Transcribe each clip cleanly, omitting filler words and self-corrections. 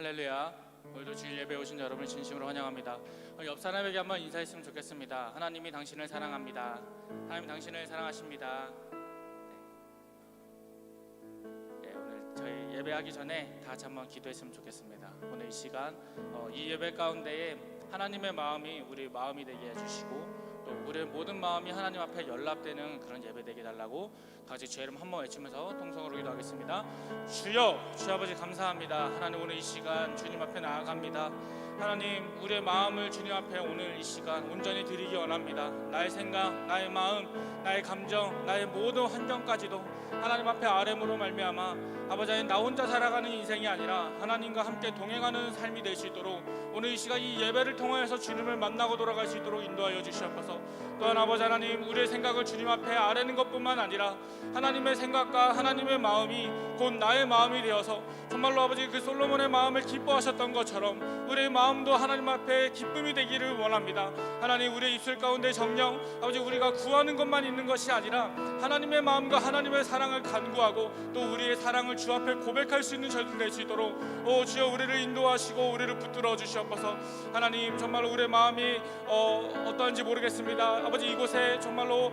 할렐루야. 오늘도 주일 예배에 오신 여러분을 진심으로 환영합니다. 옆 사람에게 한번 인사했으면 좋겠습니다. 하나님이 당신을 사랑합니다. 하나님 당신을 사랑하십니다. 네, 오늘 저희 예배하기 전에 다 같이 한번 기도했으면 좋겠습니다. 오늘 이 시간 이 예배 가운데에 하나님의 마음이 우리 마음이 되게 해주시고 또 우리의 모든 마음이 하나님 앞에 연락되는 그런 예배 되게 달라고 다 같이 주의 이름 한번 외치면서 통성으로 기도하겠습니다. 주여, 주 아버지 감사합니다. 하나님 오늘 이 시간 주님 앞에 나아갑니다. 하나님 우리의 마음을 주님 앞에 오늘 이 시간 온전히 드리기 원합니다. 나의 생각, 나의 마음, 나의 감정, 나의 모든 환경까지도 하나님 앞에 아뢰므로 말미암아 아버지 하나님 나 혼자 살아가는 인생이 아니라 하나님과 함께 동행하는 삶이 될 수 있도록 오늘 이 시간 이 예배를 통하여서 주님을 만나고 돌아갈 수 있도록 인도하여 주시옵소서. 또한 아버지 하나님 우리의 생각을 주님 앞에 아뢰는 것뿐만 아니라 하나님의 생각과 하나님의 마음이 곧 나의 마음이 되어서 정말로 아버지 그 솔로몬의 마음을 기뻐하셨던 것처럼 우리의 마음도 하나님 앞에 기쁨이 되기를 원합니다. 하나님 우리의 입술 가운데 정녕 아버지 우리가 구하는 것만 있는 것이 아니라 하나님의 마음과 하나님의 사랑을 간구하고 또 우리의 사랑을 주 앞에 고백할 수 있는 저희들 될 수 있도록 주여 우리를 인도하시고 우리를 붙들어 주시옵소서. 하나님 정말로 우리의 마음이 어떠한지 모르겠습니다. 아버지 이곳에 정말로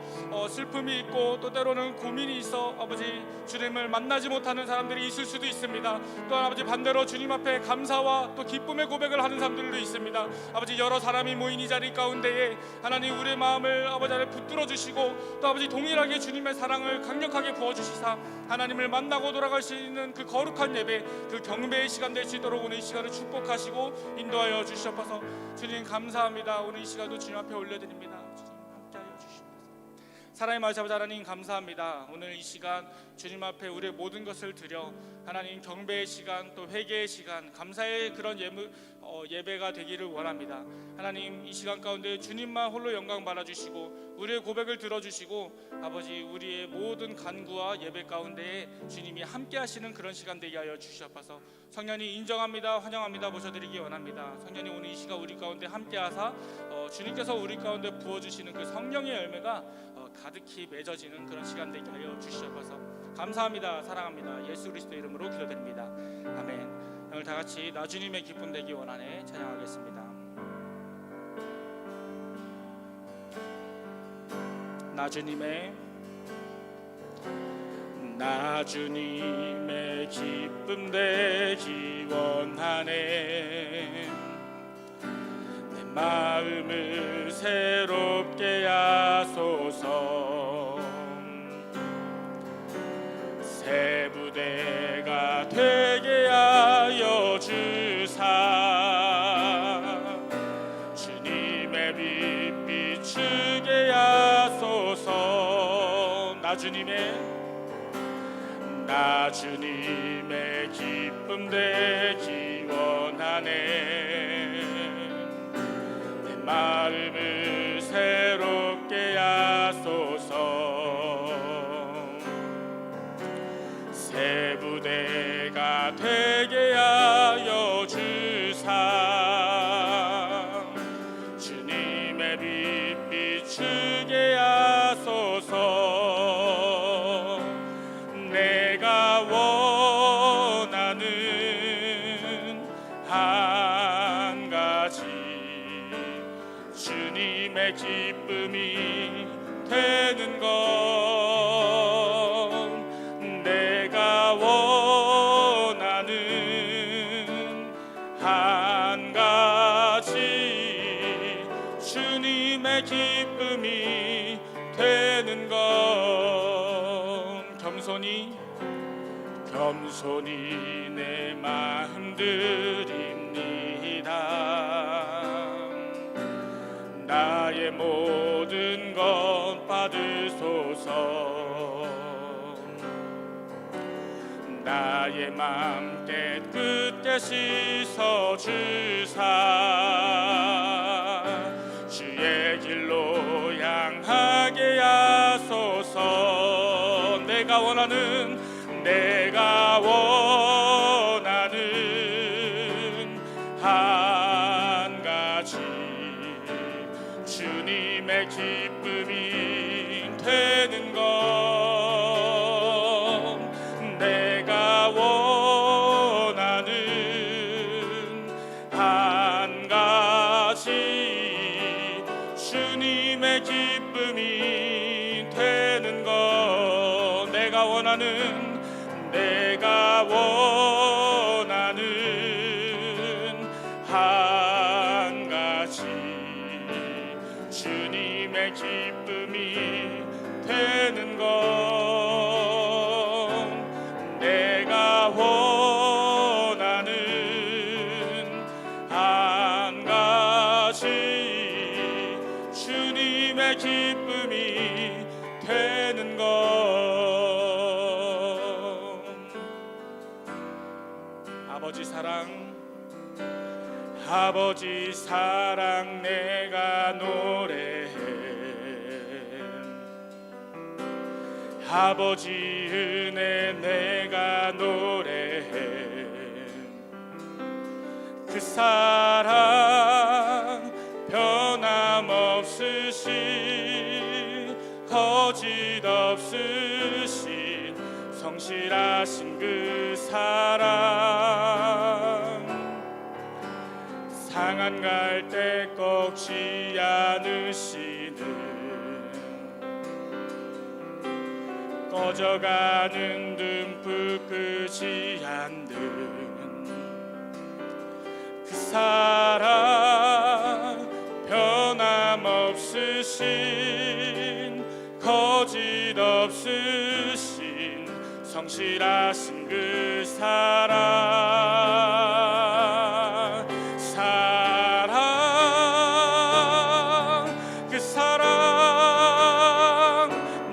슬픔이 있고 또 때로는 고민이 있어 아버지 주님을 만나지 못하는 사람들이 있을 수도 있습니다. 또한 아버지 반대로 주님 앞에 감사와 또 기쁨의 고백을 하는 사람들도 있습니다. 아버지 여러 사람이 모인 이 자리 가운데에 하나님 우리의 마음을 아버지 안에 붙들어 주시고 또 아버지 동일하게 주님의 사랑을 강력하게 부어주시사 하나님을 만나고 돌아갈 수 있는 그 거룩한 예배 그 경배의 시간 될 수 있도록 오늘 이 시간을 축복하시고 인도하여 주시옵소서. 주님 감사합니다. 오늘 이 시간도 주님 앞에 올려드립니다. 주님 함께하여 주시옵소서. 사랑의 말씀 하나님 감사합니다. 오늘 이 시간 주님 앞에 우리의 모든 것을 드려 하나님 경배의 시간 또 회개의 시간 감사의 그런 예배가 되기를 원합니다. 하나님 이 시간 가운데 주님만 홀로 영광 받아주시고 우리의 고백을 들어주시고 아버지 우리의 모든 간구와 예배 가운데에 주님이 함께 하시는 그런 시간 되게 하여 주시옵소서. 성령님 인정합니다. 환영합니다. 모셔드리기 원합니다. 성령님 오늘 이 시간 우리 가운데 함께 하사 주님께서 우리 가운데 부어주시는 그 성령의 열매가 가득히 맺어지는 그런 시간 되게 하여 주시옵소서. 감사합니다. 사랑합니다. 예수 그리스도 이름으로 기도드립니다. 아멘. 오늘 다 같이 나 주님의 기쁨 되기 원하네 찬양하겠습니다. 나 주님의 기쁨 되기 원하네. 내 마음을 새롭게 하소서. 새 부대가 되게 하여 주사 주님의 빛 비추게 하소서. 나 주님의 기쁨 되기 원하네. 내 마음을 새롭게 하소서. 새 부대가 되게 하여 주사 주님의 빛 비추게 하소서. 내가 원하는 한 가지 주님의 기쁨이 되는 것. 내가 원하는 한 가지 주님의 기쁨이 되는 것. 겸손히 내 마음 드립니다. 나의 모든 것 받으소서. 나의 맘 깨끗게 씻어 주사 주의 길로 향하게 하소서. 내가 원하는 한 가지 주님의 기쁨이 되는 것. 내가 원하는 것이 주님의 기쁨이 되는 것. 내가 원하는 한 가지 주님의 기쁨이 되는 것. 내가 원하는 한 가지 주님의 기쁨이 되는 것. 아버지 사랑 내가 노래해. 아버지 은혜 내가 노래해. 그 사랑 변함없으신 거짓 없으신 성실하신 그 사랑. 상한 갈대 꺾지 않으시는 꺼져가는 등불 끄지 않는 그 사랑 변함없으신 거짓 없으신 성실하신 그 사랑. 그 사랑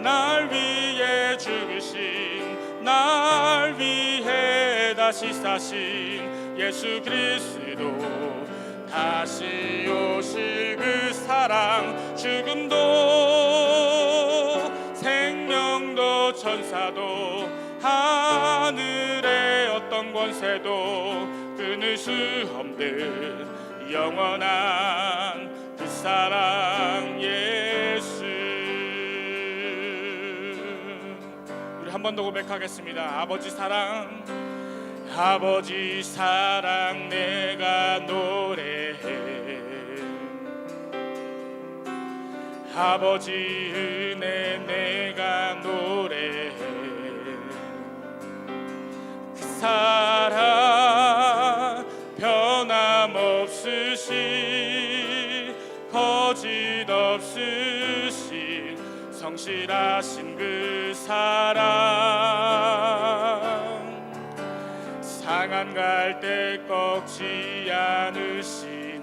날 위해 죽으신 날 위해 다시 사신 예수 그리스도. 다시 오실 그 사랑. 죽음도 생명도 천사도 하늘의 어떤 권세도 끊을 수 없는 영원한 그 사랑 예수. 우리 한 번 더 고백하겠습니다. 아버지 사랑 내가 노래해. 아버지 은혜 내가 노래해. 그 사랑 변함없으신 거짓 없으신 성실하신 그 사랑. 상한 갈대 꺾지 않으시는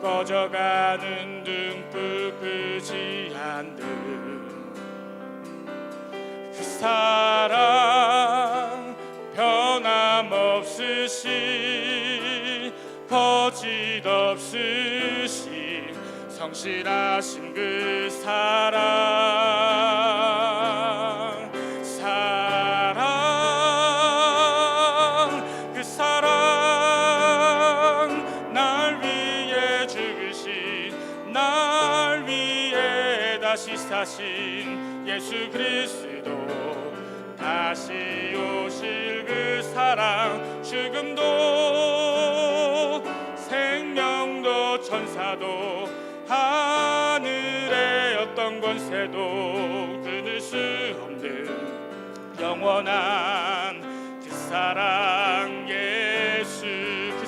꺼져가는 등불 끄지 않는 그 사랑 변함없으신 거짓 없으신 성실하신 그 사랑. 그 사랑 날 위해 죽으신 날 위해 다시 사신 예수 그리스도. 다시 오실 그 사랑. 죽음도 생명도 천사도 하늘의 어떤 권세도 끊을 수 없는 영원한 그 사랑 예수. 그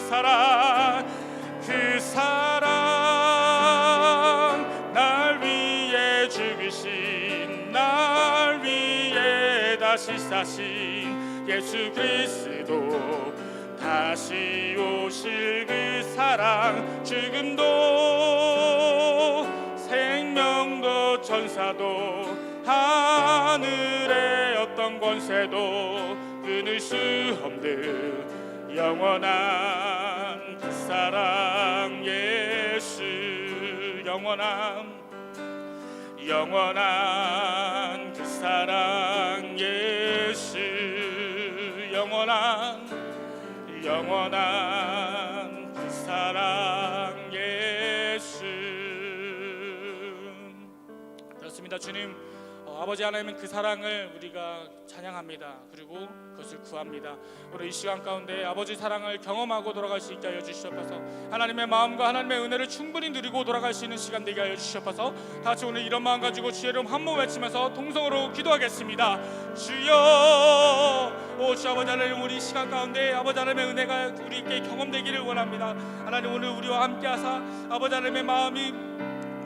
사랑 날 위해 죽으신 날 위해 다시 사신 예수 그리스도. 다시 오실 그 사랑. 죽음도 생명도 천사도 하늘의 어떤 권세도 끊을 수 없는 영원한 그 사랑 예수. 영원한 그 사랑 예수. 영원한 그 사랑 예수. 그렇습니다. 주님, 아버지 하나님은 그 사랑을 우리가 찬양합니다. 그리고 그것을 구합니다. 우리 이 시간 가운데 아버지 사랑을 경험하고 돌아갈 수 있게 하여 주시옵소서. 하나님의 마음과 하나님의 은혜를 충분히 누리고 돌아갈 수 있는 시간 되게 하여 주시옵소서. 다 같이 오늘 이런 마음 가지고 주의 이름 한 번 외치면서 동성으로 기도하겠습니다. 주여, 오 주 아버지 하나님, 우리 이 시간 가운데 아버지 하나님의 은혜가 우리에게 경험되기를 원합니다. 하나님, 오늘 우리와 함께하사 아버지 하나님의 마음이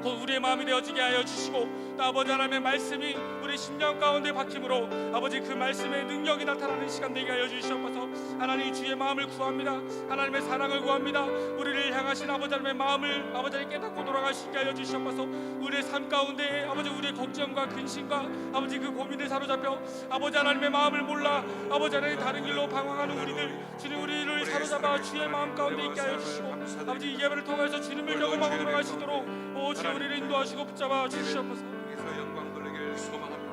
곧 우리의 마음이 되어지게 하여 주시고, 또 아버지 하나님의 말씀이 우리 심령 가운데 박힘으로 아버지 그 말씀의 능력이 나타나는 시간 되게 하여 주시옵소서. 하나님, 주의 마음을 구합니다. 하나님의 사랑을 구합니다. 우리를 향하신 아버지 하나님의 마음을 아버지 하나님 깨닫고 돌아갈 수 있게 하여 주시옵소서. 우리의 삶 가운데 아버지 우리의 걱정과 근심과 아버지 그 고민을 사로잡혀 아버지 하나님의 마음을 몰라 아버지 하나님 다른 길로 방황하는 우리들, 주님 우리를 사로잡아 주의 마음 가운데 있게 하여 주시고, 아버지 이 예배를 통해서 주님을 경험하고 돌아갈 수 있도록 오 주여 우리를 인도하시고 붙잡아 주시옵소서. 여기서 영광 돌리길 소망합니다.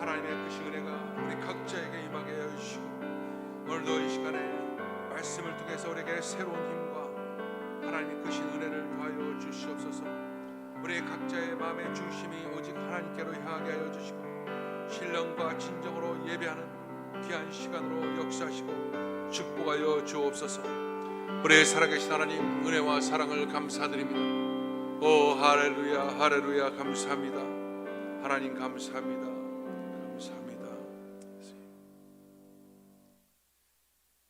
하나님의 크신 은혜가 우리 각자에게 임하게 하여 주시고, 오늘도 이 시간에 말씀을 통해서 우리에게 새로운 힘과 하나님의 크신 은혜를 더하여 주시옵소서. 우리 각자의 마음의 중심이 오직 하나님께로 향하게 하여 주시고, 신령과 진정으로 예배하는 귀한 시간으로 역사하시고 축복하여 주옵소서. 우리 살아계신 하나님 은혜와 사랑을 감사드립니다. 오 할렐루야, 할렐루야, 감사합니다. 하나님 감사합니다. 감사합니다.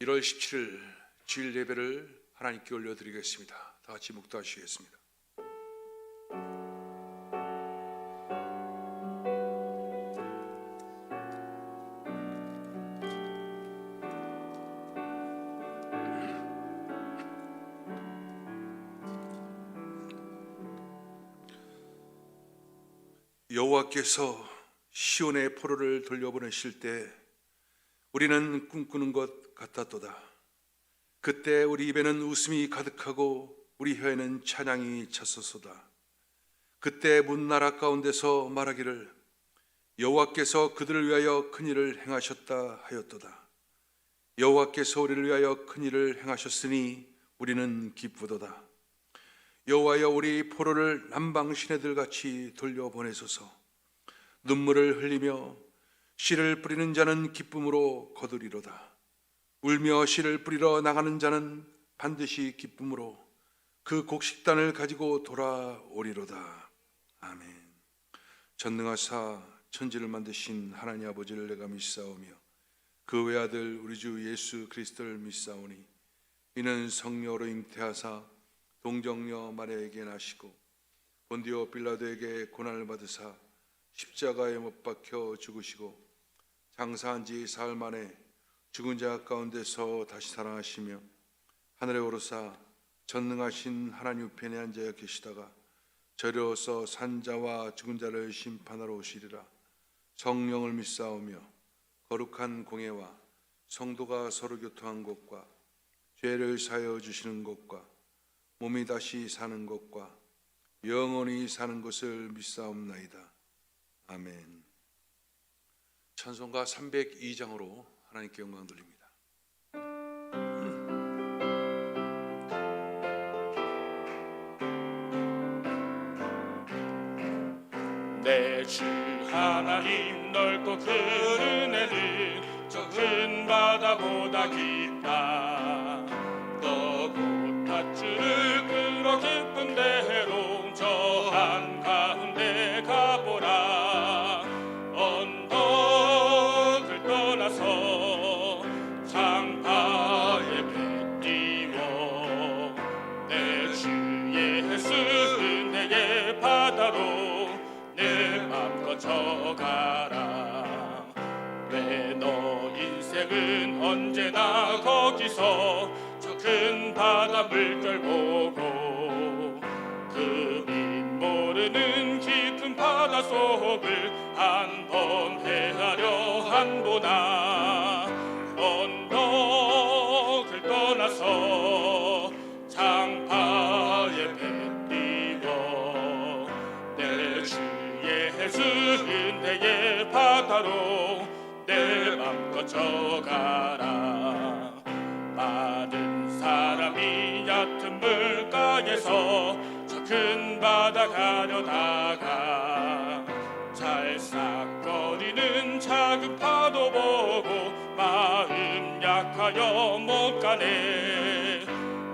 1월 17일 주일 예배를 하나님께 올려드리겠습니다. 다 같이 묵도하시겠습니다. 여호와께서 시온의 포로를 돌려보내실 때 우리는 꿈꾸는 것 같았도다. 그때 우리 입에는 웃음이 가득하고 우리 혀에는 찬양이 찼었소다. 그때 문나라 가운데서 말하기를 여호와께서 그들을 위하여 큰 일을 행하셨다 하였도다. 여호와께서 우리를 위하여 큰 일을 행하셨으니 우리는 기쁘도다. 여호와여, 우리 포로를 남방 시내들 같이 돌려보내소서. 눈물을 흘리며 씨를 뿌리는 자는 기쁨으로 거두리로다. 울며 씨를 뿌리러 나가는 자는 반드시 기쁨으로 그 곡식단을 가지고 돌아오리로다. 아멘. 전능하사 천지를 만드신 하나님 아버지를 내가 믿사오며 그 외아들 우리 주 예수 그리스도를 믿사오니 이는 성령으로 잉태하사 동정녀 마리아에게 나시고 본디오 빌라도에게 고난을 받으사 십자가에 못 박혀 죽으시고 장사한 지 사흘 만에 죽은 자 가운데서 다시 살아나시며 하늘에 오르사 전능하신 하나님 우편에 앉아 계시다가 저리로서 산자와 죽은 자를 심판하러 오시리라. 성령을 믿사오며 거룩한 공예와 성도가 서로 교통한 것과 죄를 사하여 주시는 것과 몸이 다시 사는 것과 영원히 사는 것을 믿사옵나이다. 아멘. 찬송가 302장으로 하나님께 영광 돌립니다. 내 주 하나님 넓고 큰 은혜는 저 큰 바다보다 깊다. 또 닷줄을 끌어 깊은 대로 저 한가운데 가보라. 언덕을 떠나서 장파에 배 띄워 내 주 예수 은혜의 바다로 내 맘껏 져가라. 왜 너 인생은 언제나 거기서 저 큰 바다 물결 보고 그 빛 모르는 깊은 바다 속을 한 번 헤아려 한보나. 언덕을 떠나서 장파에 배 띄워 내 주 예수 은혜의 바다로 내 맘껏 져가라. 많은 사람이 얕은 물가에서 저 큰 바다 가려다가 잘 사 가여 못 가네.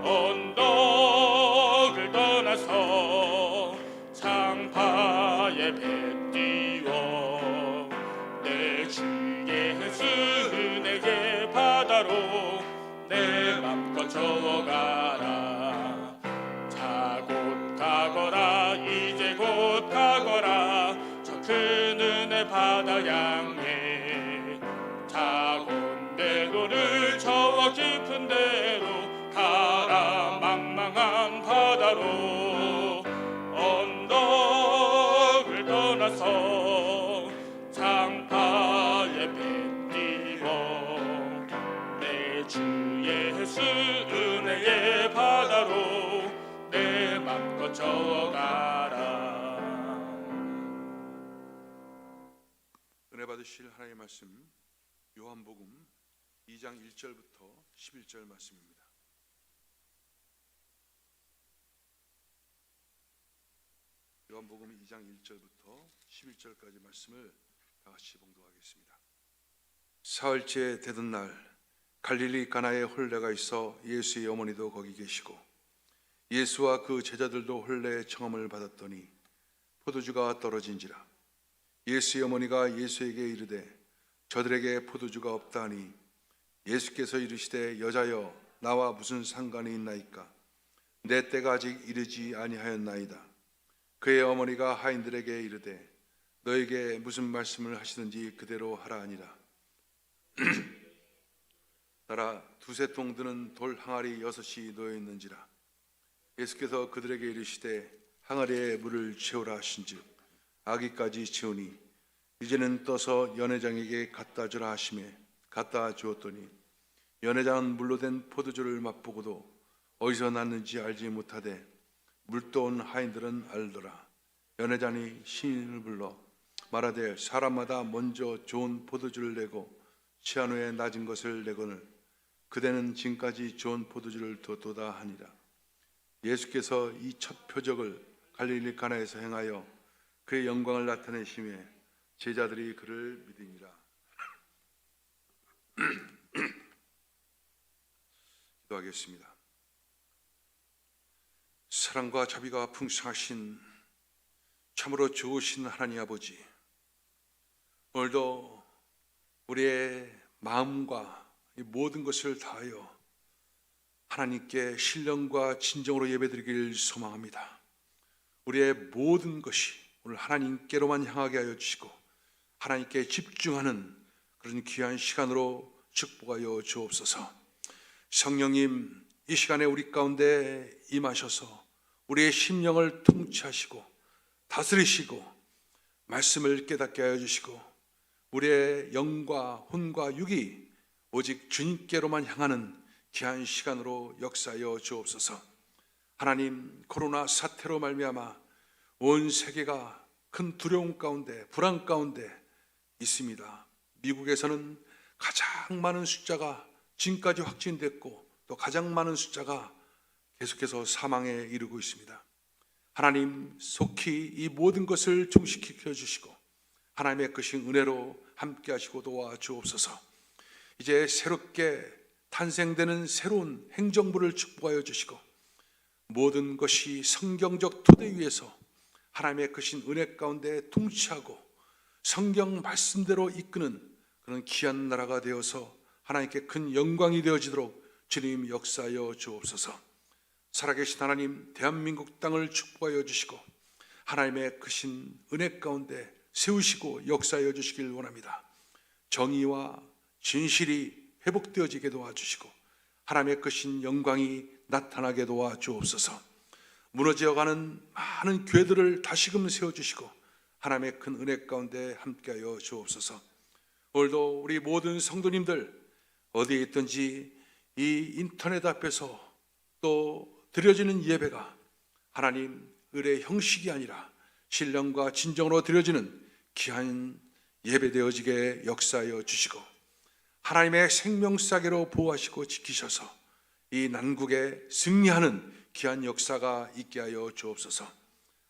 언덕을 떠나서 창파의 배 띄워 내 주 예수 은혜의 바다로 내 맘껏 저어가라. 자 곧 가거라 이제 곧 가거라 저 큰 은혜 바다 향해. 자 곧 내 도를 저어 깊은 데로 가라 망망한 바다로. 언덕을 떠나서 창파의 배 띄워 내 주 예수 은혜의 바다로 내 맘껏 저어가라. 은혜 받으실 하나님의 말씀 요한복음 2장 1절부터 11절 말씀입니다. 요한복음 2장 1절부터 11절까지 말씀을 다 같이 봉독하겠습니다. 사흘째 되던 날 갈릴리 가나에 혼례가 있어 예수의 어머니도 거기 계시고 예수와 그 제자들도 혼례의 청함을 받았더니 포도주가 떨어진지라. 예수의 어머니가 예수에게 이르되 저들에게 포도주가 없다 하니 예수께서 이르시되 여자여 나와 무슨 상관이 있나이까. 내 때가 아직 이르지 아니하였나이다. 그의 어머니가 하인들에게 이르되 너에게 무슨 말씀을 하시든지 그대로 하라 하니라. 따라 두세 통 드는 돌 항아리 6이 놓여 있는지라. 예수께서 그들에게 이르시되 항아리에 물을 채우라 하신즉 아기까지 채우니 이제는 떠서 연회장에게 갖다 주라 하시매 갖다 주었더니 연회장은 물로 된 포도주를 맛보고도 어디서 났는지 알지 못하되 물떠온 하인들은 알더라. 연회장이 시인을 불러 말하되 사람마다 먼저 좋은 포도주를 내고 취한 후에 낮은 것을 내거늘 그대는 지금까지 좋은 포도주를 두었도다 하니라. 예수께서 이 첫 표적을 갈릴리 가나에서 행하여 그의 영광을 나타내시며 제자들이 그를 믿으니라. 기도하겠습니다. 사랑과 자비가 풍성하신 참으로 좋으신 하나님 아버지, 오늘도 우리의 마음과 이 모든 것을 다하여 하나님께 신령과 진정으로 예배드리길 소망합니다. 우리의 모든 것이 오늘 하나님께로만 향하게 하여 주시고 하나님께 집중하는 그런 귀한 시간으로 축복하여 주옵소서. 성령님, 이 시간에 우리 가운데 임하셔서 우리의 심령을 통치하시고 다스리시고 말씀을 깨닫게 하여 주시고 우리의 영과 혼과 육이 오직 주님께로만 향하는 귀한 시간으로 역사하여 주옵소서. 하나님, 코로나 사태로 말미암아 온 세계가 큰 두려움 가운데 불안 가운데 있습니다. 미국에서는 가장 많은 숫자가 지금까지 확진됐고 또 가장 많은 숫자가 계속해서 사망에 이르고 있습니다. 하나님, 속히 이 모든 것을 종식시켜 주시고 하나님의 크신 은혜로 함께 하시고 도와주옵소서. 이제 새롭게 탄생되는 새로운 행정부를 축복하여 주시고 모든 것이 성경적 토대 위에서 하나님의 크신 은혜 가운데 통치하고 성경 말씀대로 이끄는 그런 귀한 나라가 되어서 하나님께 큰 영광이 되어지도록 주님 역사하여 주옵소서. 살아계신 하나님, 대한민국 땅을 축복하여 주시고 하나님의 크신 은혜 가운데 세우시고 역사하여 주시길 원합니다. 정의와 진실이 회복되어지게 도와주시고 하나님의 크신 영광이 나타나게 도와주옵소서. 무너져가는 많은 교회들을 다시금 세워주시고 하나님의 큰 은혜 가운데 함께하여 주옵소서. 오늘도 우리 모든 성도님들 어디에 있든지 이 인터넷 앞에서 또 드려지는 예배가 하나님 의의 형식이 아니라 신령과 진정으로 드려지는 귀한 예배 되어지게 역사하여 주시고 하나님의 생명사계로 보호하시고 지키셔서 이 난국에 승리하는 귀한 역사가 있게 하여 주옵소서.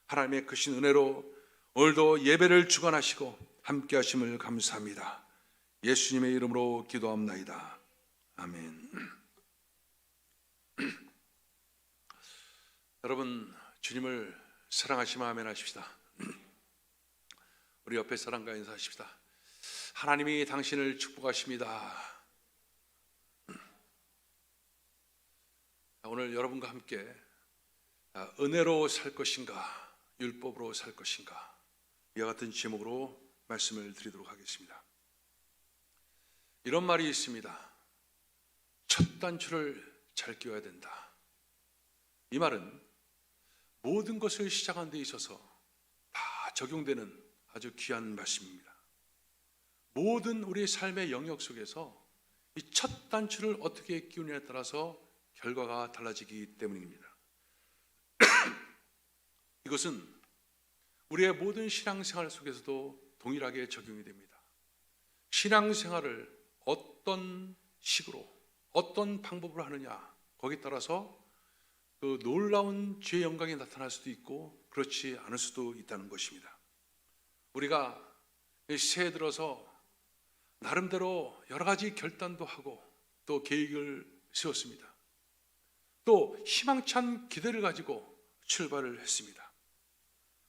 하나님의 크신 은혜로 오늘도 예배를 주관하시고 함께 하심을 감사합니다. 예수님의 이름으로 기도합나이다. 아멘. 여러분, 주님을 사랑하시면 아멘 하십시다. 우리 옆에 사람과 인사하십시다. 하나님이 당신을 축복하십니다. 오늘 여러분과 함께 은혜로 살 것인가, 율법으로 살 것인가, 이와 같은 제목으로 말씀을 드리도록 하겠습니다. 이런 말이 있습니다. 첫 단추를 잘 끼워야 된다. 이 말은 모든 것을 시작하는 데 있어서 다 적용되는 아주 귀한 말씀입니다. 모든 우리의 삶의 영역 속에서 이 첫 단추를 어떻게 끼우느냐에 따라서 결과가 달라지기 때문입니다. 이것은 우리의 모든 신앙생활 속에서도 동일하게 적용이 됩니다. 신앙생활을 어떤 식으로, 어떤 방법으로 하느냐, 거기에 따라서 그 놀라운 주의 영광이 나타날 수도 있고 그렇지 않을 수도 있다는 것입니다. 우리가 새해 들어서 나름대로 여러 가지 결단도 하고 또 계획을 세웠습니다. 또 희망찬 기대를 가지고 출발을 했습니다.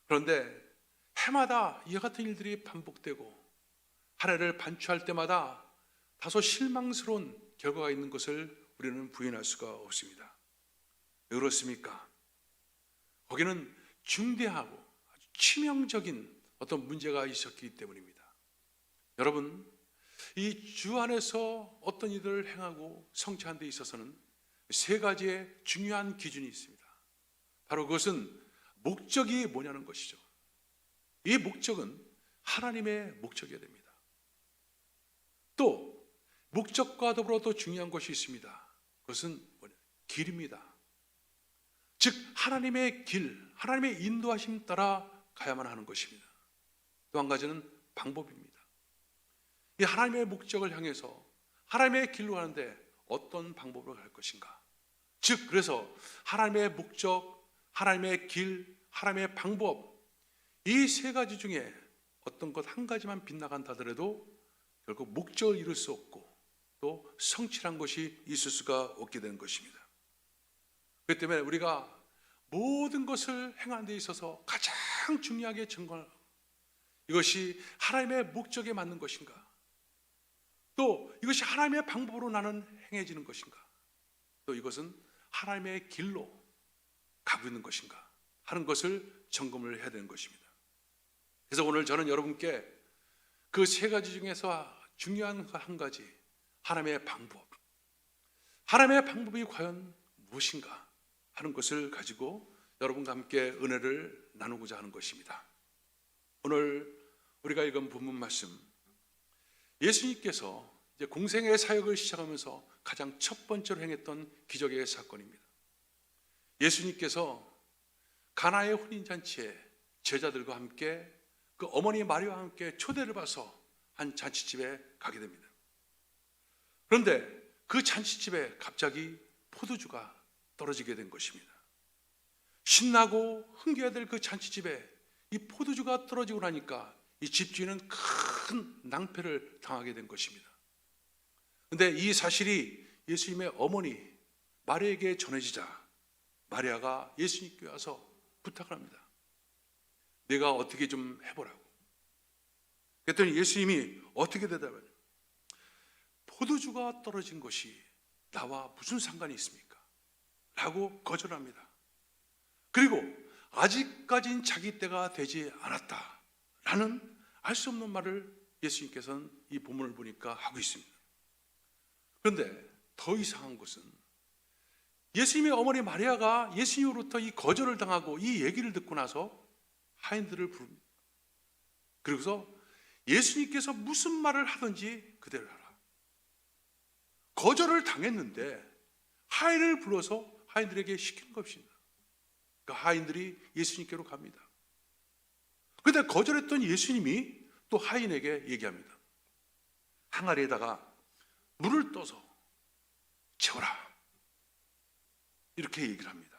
그런데 해마다 이와 같은 일들이 반복되고 한 해를 반추할 때마다 다소 실망스러운 결과가 있는 것을 우리는 부인할 수가 없습니다. 왜 그렇습니까? 거기는 중대하고 아주 치명적인 어떤 문제가 있었기 때문입니다. 여러분, 이 주 안에서 어떤 일을 행하고 성취하는 데 있어서는 세 가지의 중요한 기준이 있습니다. 바로 그것은 목적이 뭐냐는 것이죠. 이 목적은 하나님의 목적이어야 됩니다. 또 목적과 더불어 더 중요한 것이 있습니다. 그것은 뭐냐? 길입니다. 즉 하나님의 길, 하나님의 인도하심 따라 가야만 하는 것입니다. 또 한 가지는 방법입니다. 이 하나님의 목적을 향해서 하나님의 길로 가는데 어떤 방법으로 갈 것인가? 즉 그래서 하나님의 목적, 하나님의 길, 하나님의 방법, 이 세 가지 중에 어떤 것 한 가지만 빗나간다 하더라도 결국 목적을 이룰 수 없고 또 성취한 것이 있을 수가 없게 되는 것입니다. 그렇기 때문에 우리가 모든 것을 행하는 데 있어서 가장 중요하게 점검할 이것이 하나님의 목적에 맞는 것인가, 또 이것이 하나님의 방법으로 나는 행해지는 것인가, 또 이것은 하나님의 길로 가고 있는 것인가 하는 것을 점검을 해야 되는 것입니다. 그래서 오늘 저는 여러분께 그 세 가지 중에서 중요한 한 가지, 하나님의 방법, 하나님의 방법이 과연 무엇인가 하는 것을 가지고 여러분과 함께 은혜를 나누고자 하는 것입니다. 오늘 우리가 읽은 본문 말씀, 예수님께서 이제 공생의 사역을 시작하면서 가장 첫 번째로 행했던 기적의 사건입니다. 예수님께서 가나의 혼인잔치에 제자들과 함께 그 어머니 마리아와 함께 초대를 받아서 한 잔치집에 가게 됩니다. 그런데 그 잔치집에 갑자기 포도주가 떨어지게 된 것입니다. 신나고 흥겨야 될 그 잔치집에 이 포도주가 떨어지고 나니까 이 집주인은 큰 낭패를 당하게 된 것입니다. 그런데 이 사실이 예수님의 어머니 마리아에게 전해지자 마리아가 예수님께 와서 부탁을 합니다. 내가 어떻게 좀 해보라고. 그랬더니 예수님이 어떻게 대답하냐? 포도주가 떨어진 것이 나와 무슨 상관이 있습니까? 라고 거절합니다. 그리고 아직까진 자기 때가 되지 않았다 라는 알 수 없는 말을 예수님께서는 이 본문을 보니까 하고 있습니다. 그런데 더 이상한 것은 예수님의 어머니 마리아가 예수님으로부터 이 거절을 당하고 이 얘기를 듣고 나서 하인들을 부릅니다. 그리고서 예수님께서 무슨 말을 하든지 그대로 하라. 거절을 당했는데 하인을 불러서 하인들에게 시키는 것입니다. 그 하인들이 예수님께로 갑니다. 그런데 거절했던 예수님이 또 하인에게 얘기합니다. 항아리에다가 물을 떠서 채워라. 이렇게 얘기를 합니다.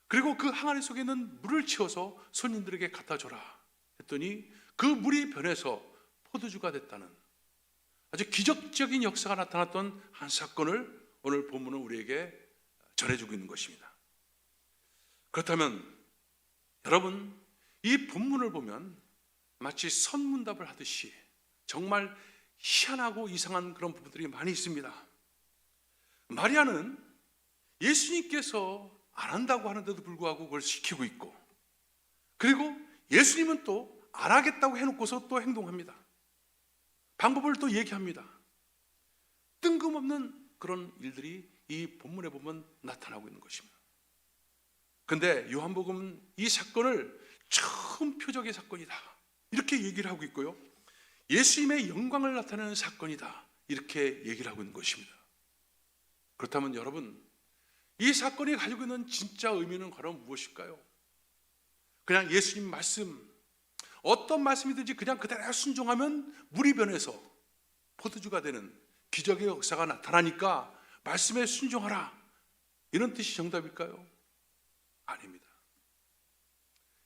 그리고 그 항아리 속에 있는 물을 채워서 손님들에게 갖다 줘라 했더니 그 물이 변해서 포도주가 됐다는, 아주 기적적인 역사가 나타났던 한 사건을 오늘 본문은 우리에게 전해주고 있는 것입니다. 그렇다면 여러분, 이 본문을 보면 마치 선문답을 하듯이 정말 희한하고 이상한 그런 부분들이 많이 있습니다. 마리아는 예수님께서 안 한다고 하는데도 불구하고 그걸 시키고 있고, 그리고 예수님은 또 안 하겠다고 해놓고서 또 행동합니다. 방법을 또 얘기합니다. 뜬금없는 그런 일들이 이 본문에 보면 나타나고 있는 것입니다. 그런데 요한복음은 이 사건을 처음 표적의 사건이다 이렇게 얘기를 하고 있고요, 예수님의 영광을 나타내는 사건이다 이렇게 얘기를 하고 있는 것입니다. 그렇다면 여러분, 이 사건이 가지고 있는 진짜 의미는 과연 무엇일까요? 그냥 예수님 말씀, 어떤 말씀이든지 그냥 그대로 순종하면 물이 변해서 포도주가 되는 기적의 역사가 나타나니까 말씀에 순종하라, 이런 뜻이 정답일까요? 아닙니다.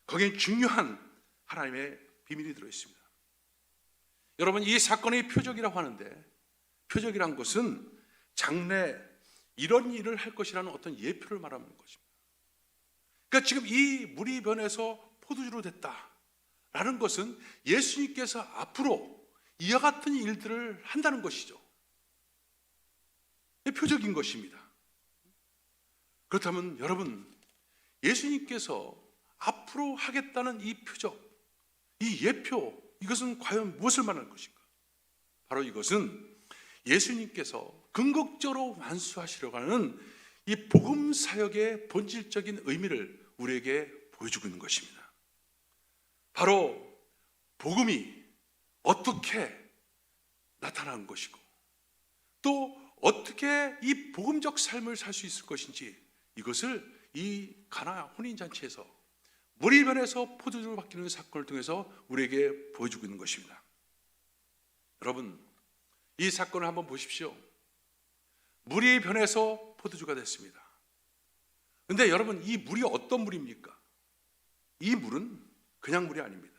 거기에 중요한 하나님의 비밀이 들어있습니다. 여러분, 이 사건이 표적이라고 하는데, 표적이란 것은 장래 이런 일을 할 것이라는 어떤 예표를 말하는 것입니다. 그러니까 지금 이 물이 변해서 포도주로 됐다라는 것은 예수님께서 앞으로 이와 같은 일들을 한다는 것이죠. 표적인 것입니다. 그렇다면 여러분, 예수님께서 앞으로 하겠다는 이 표적, 이 예표, 이것은 과연 무엇을 말하는 것인가? 바로 이것은 예수님께서 궁극적으로 완수하시려고 하는 이 복음 사역의 본질적인 의미를 우리에게 보여주고 있는 것입니다. 바로 복음이 어떻게 나타나는 것이고, 또 어떻게 이 복음적 삶을 살 수 있을 것인지, 이것을 이 가나 혼인잔치에서 물이 변해서 포도주로 바뀌는 사건을 통해서 우리에게 보여주고 있는 것입니다. 여러분, 이 사건을 한번 보십시오. 물이 변해서 포도주가 됐습니다. 그런데 여러분, 이 물이 어떤 물입니까? 이 물은 그냥 물이 아닙니다.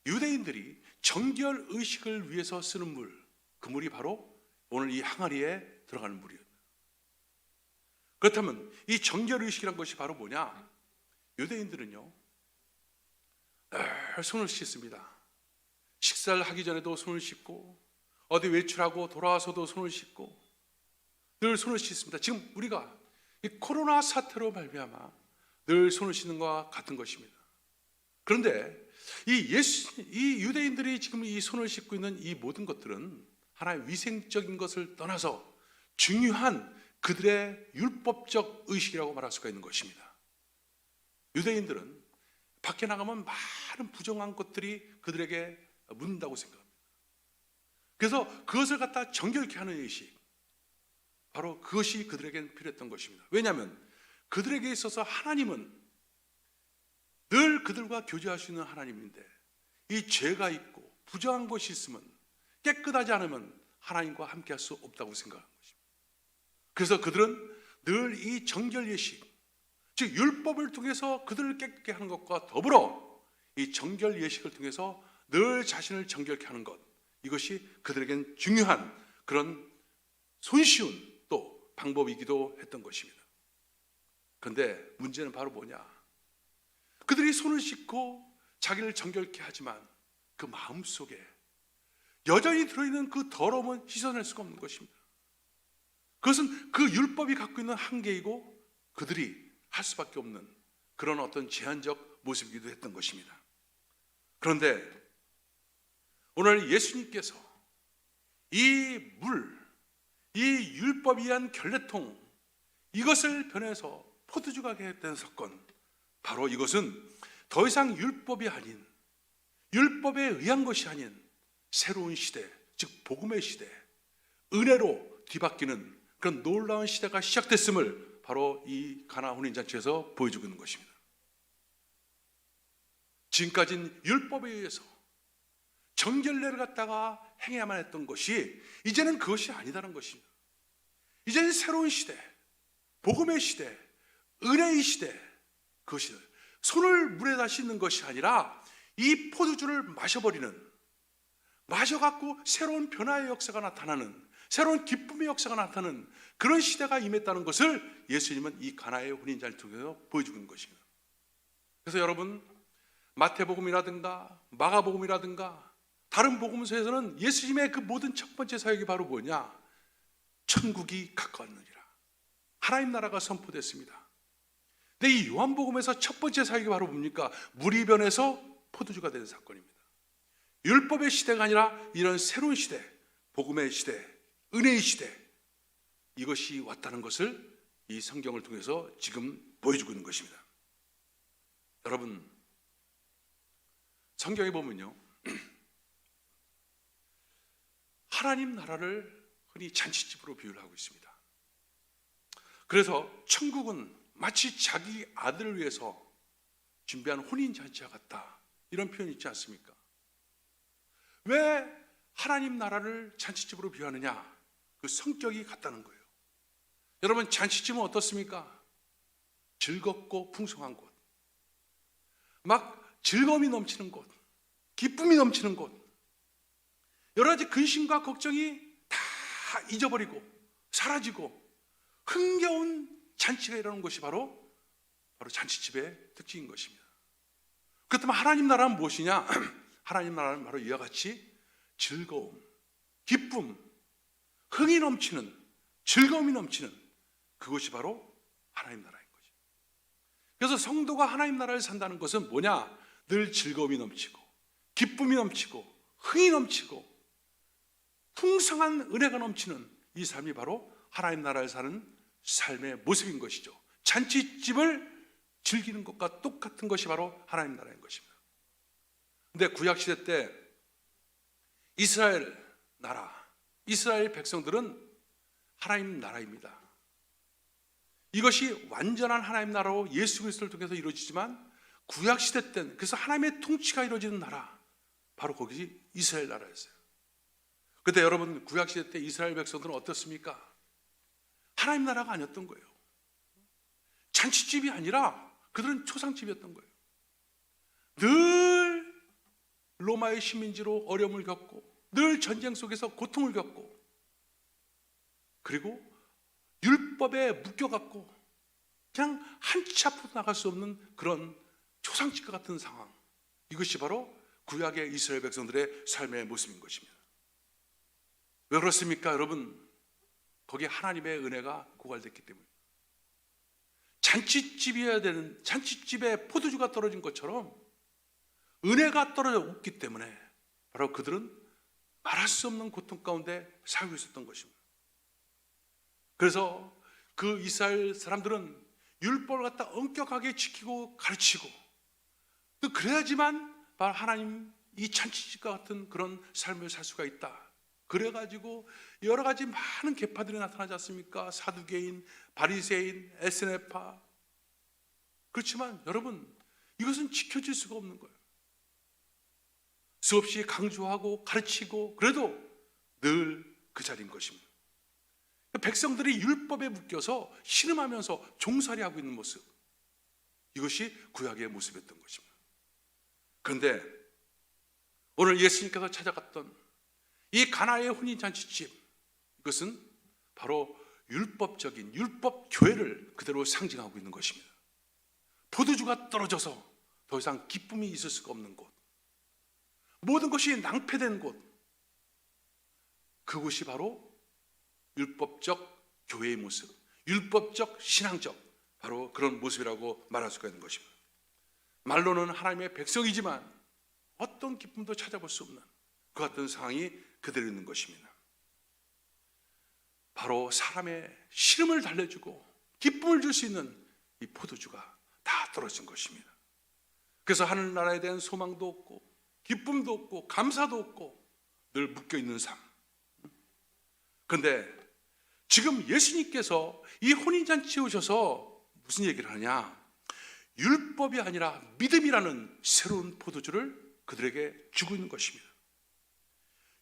유대인들이 정결 의식을 위해서 쓰는 물, 그 물이 바로 오늘 이 항아리에 들어가는 물이에요. 그렇다면 이 정결 의식이란 것이 바로 뭐냐? 유대인들은요, 늘 손을 씻습니다. 식사를 하기 전에도 손을 씻고, 어디 외출하고 돌아와서도 손을 씻고, 늘 손을 씻습니다. 지금 우리가 이 코로나 사태로 말미암아 늘 손을 씻는 것과 같은 것입니다. 그런데 이 유대인들이 지금 이 손을 씻고 있는 이 모든 것들은 하나의 위생적인 것을 떠나서 중요한 그들의 율법적 의식이라고 말할 수가 있는 것입니다. 유대인들은 밖에 나가면 많은 부정한 것들이 그들에게 묻는다고 생각합니다. 그래서 그것을 갖다 정결케 하는 의식, 바로 그것이 그들에게는 필요했던 것입니다. 왜냐하면 그들에게 있어서 하나님은 늘 그들과 교제할 수 있는 하나님인데, 이 죄가 있고 부정한 것이 있으면, 깨끗하지 않으면 하나님과 함께 할 수 없다고 생각하는 것입니다. 그래서 그들은 늘 이 정결 예식, 즉 율법을 통해서 그들을 깨끗게 하는 것과 더불어 이 정결 예식을 통해서 늘 자신을 정결케 하는 것, 이것이 그들에겐 중요한 그런 손쉬운 또 방법이기도 했던 것입니다. 그런데 문제는 바로 뭐냐? 그들이 손을 씻고 자기를 정결케 하지만 그 마음속에 여전히 들어있는 그 더러움은 씻어낼 수가 없는 것입니다. 그것은 그 율법이 갖고 있는 한계이고 그들이 할 수밖에 없는 그런 어떤 제한적 모습이기도 했던 것입니다. 그런데 오늘 예수님께서 이 물, 이 율법이 한 결례통, 이것을 변해서 포도주가 하게 사건, 바로 이것은 더 이상 율법이 아닌, 율법에 의한 것이 아닌 새로운 시대, 즉 복음의 시대, 은혜로 뒤바뀌는 그런 놀라운 시대가 시작됐음을 바로 이 가나 혼인잔치에서 보여주고 있는 것입니다. 지금까지는 율법에 의해서 정결례를 갖다가 행해야만 했던 것이 이제는 그것이 아니다는 것입니다. 이제는 새로운 시대, 복음의 시대, 은혜의 시대, 그것이 손을 물에다 씻는 것이 아니라 이 포도주를 마셔버리는, 마셔갖고 새로운 변화의 역사가 나타나는, 새로운 기쁨의 역사가 나타나는 그런 시대가 임했다는 것을 예수님은 이 가나의 혼인잔치를 통해서 보여주고 있는 것입니다. 그래서 여러분, 마태복음이라든가 마가복음이라든가 다른 복음서에서는 예수님의 그 모든 첫 번째 사역이 바로 뭐냐? 천국이 가까웠느니라, 하나님 나라가 선포됐습니다. 근데 이 요한복음에서 첫 번째 사역이 바로 뭡니까? 물이 변해서 포도주가 되는 사건입니다. 율법의 시대가 아니라 이런 새로운 시대, 복음의 시대, 은혜의 시대, 이것이 왔다는 것을 이 성경을 통해서 지금 보여주고 있는 것입니다. 여러분, 성경에 보면요, 하나님 나라를 흔히 잔치집으로 비유를 하고 있습니다. 그래서 천국은 마치 자기 아들을 위해서 준비한 혼인잔치와 같다, 이런 표현이 있지 않습니까? 왜 하나님 나라를 잔치집으로 비유하느냐? 그 성격이 같다는 거예요. 여러분, 잔치집은 어떻습니까? 즐겁고 풍성한 곳, 막 즐거움이 넘치는 곳, 기쁨이 넘치는 곳, 여러 가지 근심과 걱정이 다 잊어버리고 사라지고 흥겨운 잔치가 일어나는 것이 바로 잔치집의 특징인 것입니다. 그렇다면 하나님 나라는 무엇이냐? 하나님 나라는 바로 이와 같이 즐거움, 기쁨, 흥이 넘치는, 즐거움이 넘치는 그것이 바로 하나님 나라인 거죠. 그래서 성도가 하나님 나라를 산다는 것은 뭐냐? 늘 즐거움이 넘치고 기쁨이 넘치고 흥이 넘치고 풍성한 은혜가 넘치는 이 삶이 바로 하나님 나라를 사는 삶의 모습인 것이죠. 잔치집을 즐기는 것과 똑같은 것이 바로 하나님 나라인 것입니다. 근데 구약시대 때 이스라엘 나라, 이스라엘 백성들은 하나님 나라입니다. 이것이 완전한 하나님 나라로 예수 그리스도를 통해서 이루어지지만 구약시대 때는, 그래서 하나님의 통치가 이루어지는 나라, 바로 거기 이스라엘 나라였어요. 그때 여러분, 구약시대 때 이스라엘 백성들은 어떻습니까? 하나님 나라가 아니었던 거예요. 잔치집이 아니라 그들은 초상집이었던 거예요. 늘 로마의 식민지로 어려움을 겪고, 늘 전쟁 속에서 고통을 겪고, 그리고 율법에 묶여갖고 그냥 한 치 앞으로 나갈 수 없는 그런 초상집과 같은 상황, 이것이 바로 구약의 이스라엘 백성들의 삶의 모습인 것입니다. 왜 그렇습니까? 여러분, 거기에 하나님의 은혜가 고갈됐기 때문에. 잔치집이어야 되는, 잔치집에 포도주가 떨어진 것처럼 은혜가 떨어졌기 때문에 바로 그들은 말할 수 없는 고통 가운데 살고 있었던 것입니다. 그래서 그 이스라엘 사람들은 율법을 갖다 엄격하게 지키고 가르치고, 또 그래야지만 바로 하나님 이 잔치집과 같은 그런 삶을 살 수가 있다. 그래가지고 여러 가지 많은 계파들이 나타나지 않습니까? 사두개인, 바리새인, 에스네파. 그렇지만 여러분, 이것은 지켜질 수가 없는 거예요. 수없이 강조하고 가르치고 그래도 늘 그 자리인 것입니다. 백성들이 율법에 묶여서 신음하면서 종살이하고 있는 모습, 이것이 구약의 모습이었던 것입니다. 그런데 오늘 예수님께서 찾아갔던 이 가나의 혼인잔치집, 이것은 바로 율법적인 율법 교회를 그대로 상징하고 있는 것입니다. 포도주가 떨어져서 더 이상 기쁨이 있을 수가 없는 곳, 모든 것이 낭패된 곳, 그곳이 바로 율법적 교회의 모습, 율법적 신앙적 바로 그런 모습이라고 말할 수가 있는 것입니다. 말로는 하나님의 백성이지만 어떤 기쁨도 찾아볼 수 없는 그 같은 상황이 그대로 있는 것입니다. 바로 사람의 시름을 달래주고 기쁨을 줄 수 있는 이 포도주가 다 떨어진 것입니다. 그래서 하늘나라에 대한 소망도 없고 기쁨도 없고 감사도 없고 늘 묶여있는 삶. 그런데 지금 예수님께서 이 혼인잔치에 오셔서 무슨 얘기를 하냐? 율법이 아니라 믿음이라는 새로운 포도주를 그들에게 주고 있는 것입니다.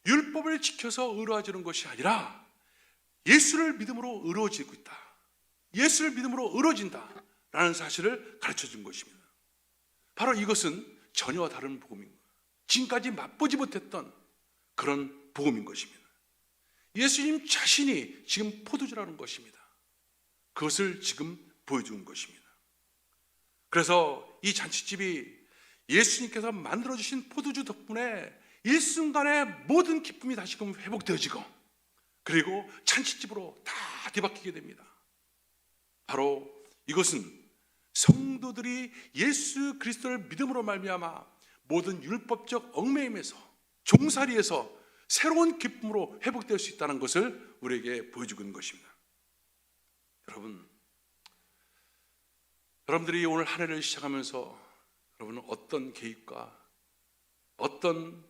율법을 지켜서 의로워지는 것이 아니라 예수를 믿음으로 의로워지고 있다, 예수를 믿음으로 의로워진다라는 사실을 가르쳐 준 것입니다. 바로 이것은 전혀 다른 복음입니다. 지금까지 맛보지 못했던 그런 복음인 것입니다. 예수님 자신이 지금 포도주라는 것입니다. 그것을 지금 보여주는 것입니다. 그래서 이 잔치집이 예수님께서 만들어주신 포도주 덕분에 일순간에 모든 기쁨이 다시금 회복되어지고, 그리고 잔치집으로 다 뒤바뀌게 됩니다. 바로 이것은 성도들이 예수 그리스도를 믿음으로 말미암아 모든 율법적 얽매임에서, 종살이에서 새로운 기쁨으로 회복될 수 있다는 것을 우리에게 보여주고 있는 것입니다. 여러분들이 오늘 한 해를 시작하면서 여러분은 어떤 계획과 어떤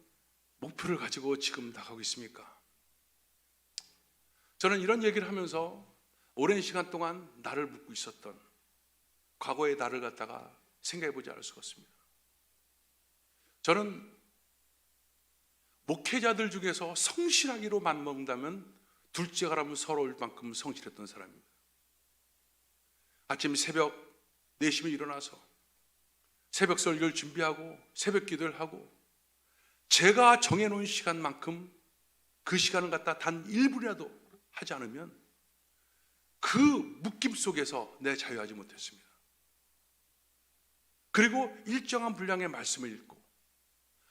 목표를 가지고 지금 나가고 있습니까? 저는 이런 얘기를 하면서 오랜 시간 동안 나를 묻고 있었던 과거의 나를 갖다가 생각해 보지 않을 수가 없습니다. 저는 목회자들 중에서 성실하기로 맘먹는다면 둘째가라면 서러울 만큼 성실했던 사람입니다. 아침 새벽 4시에 일어나서 새벽 설교를 준비하고 새벽 기도를 하고, 제가 정해놓은 시간만큼 그 시간을 갖다 단 1분이라도 하지 않으면 그 묶임 속에서 내 자유하지 못했습니다. 그리고 일정한 분량의 말씀을 읽고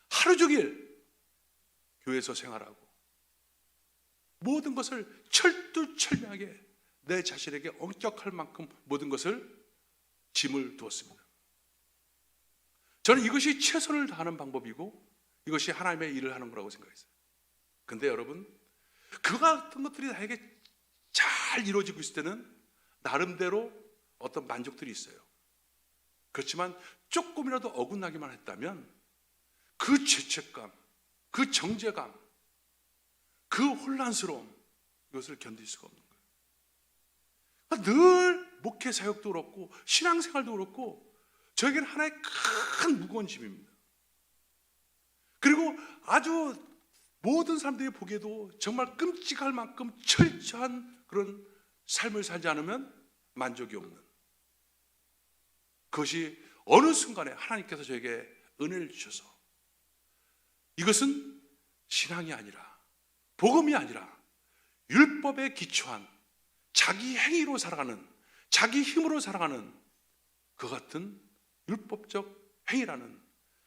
하루 종일 교회에서 생활하고 모든 것을 철두철미하게 내 자신에게 엄격할 만큼 모든 것을 짐을 두었습니다. 저는 이것이 최선을 다하는 방법이고 이것이 하나님의 일을 하는 거라고 생각했어요. 근데 여러분, 그 같은 것들이 나에게 잘 이루어지고 있을 때는 나름대로 어떤 만족들이 있어요. 그렇지만 조금이라도 어긋나기만 했다면 그 죄책감, 그 정죄감, 그 혼란스러움, 이것을 견딜 수가 없는 거예요. 늘 목회 사역도 그렇고 신앙생활도 그렇고 저에게는 하나의 큰 무거운 짐입니다. 그리고 아주 모든 사람들이 보기에도 정말 끔찍할 만큼 철저한 그런 삶을 살지 않으면 만족이 없는, 그것이 어느 순간에 하나님께서 저에게 은혜를 주셔서 이것은 신앙이 아니라, 복음이 아니라 율법에 기초한 자기 행위로 살아가는, 자기 힘으로 살아가는 그 같은 율법적 행위라는,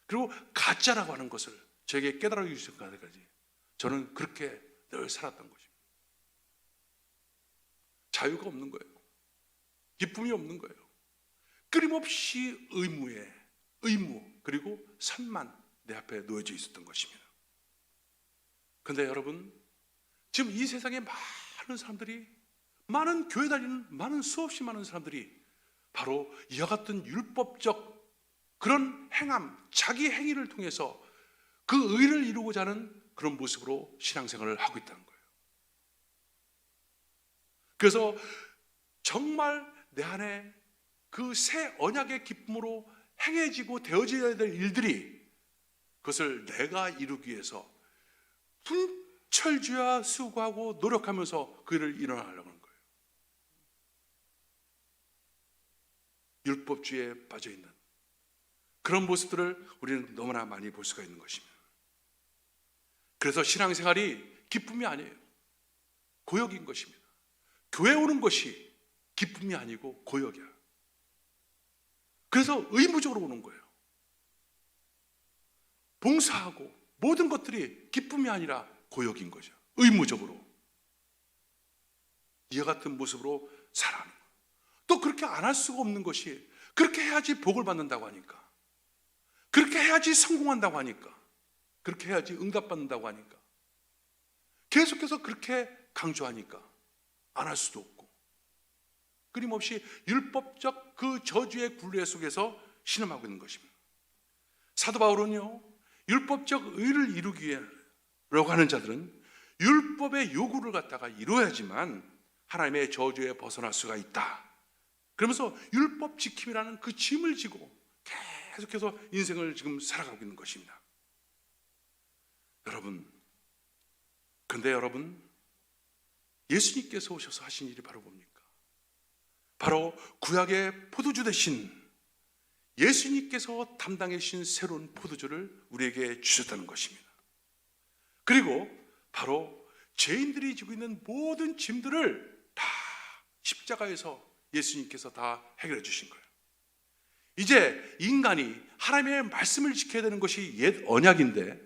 그리고 가짜라고 하는 것을 저에게 깨달아 주실 때까지 저는 그렇게 늘 살았던 것입니다. 자유가 없는 거예요. 기쁨이 없는 거예요. 끊임없이 의무 그리고 산만 내 앞에 놓여져 있었던 것입니다. 그런데 여러분, 지금 이 세상에 많은 사람들이, 많은 교회 다니는 많은 수없이 많은 사람들이 바로 이와 같은 율법적 그런 행함, 자기 행위를 통해서 그 의를 이루고자 하는 그런 모습으로 신앙생활을 하고 있다는 거예요. 그래서 정말 내 안에 그 새 언약의 기쁨으로 행해지고 되어져야 될 일들이, 그것을 내가 이루기 위해서 분철주야 수고하고 노력하면서 그 일을 일어나려고 하는 거예요. 율법주의에 빠져있는 그런 모습들을 우리는 너무나 많이 볼 수가 있는 것입니다. 그래서 신앙생활이 기쁨이 아니에요. 고역인 것입니다. 교회 오는 것이 기쁨이 아니고 고역이야. 그래서 의무적으로 오는 거예요. 봉사하고 모든 것들이 기쁨이 아니라 고역인 거죠. 의무적으로 이와 같은 모습으로 살아가는 거예요. 또 그렇게 안 할 수가 없는 것이, 그렇게 해야지 복을 받는다고 하니까, 그렇게 해야지 성공한다고 하니까, 그렇게 해야지 응답받는다고 하니까, 계속해서 그렇게 강조하니까 안 할 수도 없고, 끊임없이 율법적 그 저주의 굴레 속에서 신음하고 있는 것입니다. 사도 바울은요, 율법적 의를 이루기 위하려고 하는 자들은 율법의 요구를 갖다가 이루어야지만 하나님의 저주에 벗어날 수가 있다, 그러면서 율법 지킴이라는 그 짐을 지고 계속해서 인생을 지금 살아가고 있는 것입니다. 그런데 여러분, 예수님께서 오셔서 하신 일이 바로 뭡니까? 바로 구약의 포도주 대신 예수님께서 담당해 주신 새로운 포도주를 우리에게 주셨다는 것입니다. 그리고 바로 죄인들이 지고 있는 모든 짐들을 다 십자가에서 예수님께서 다 해결해 주신 거예요. 이제 인간이 하나님의 말씀을 지켜야 되는 것이 옛 언약인데,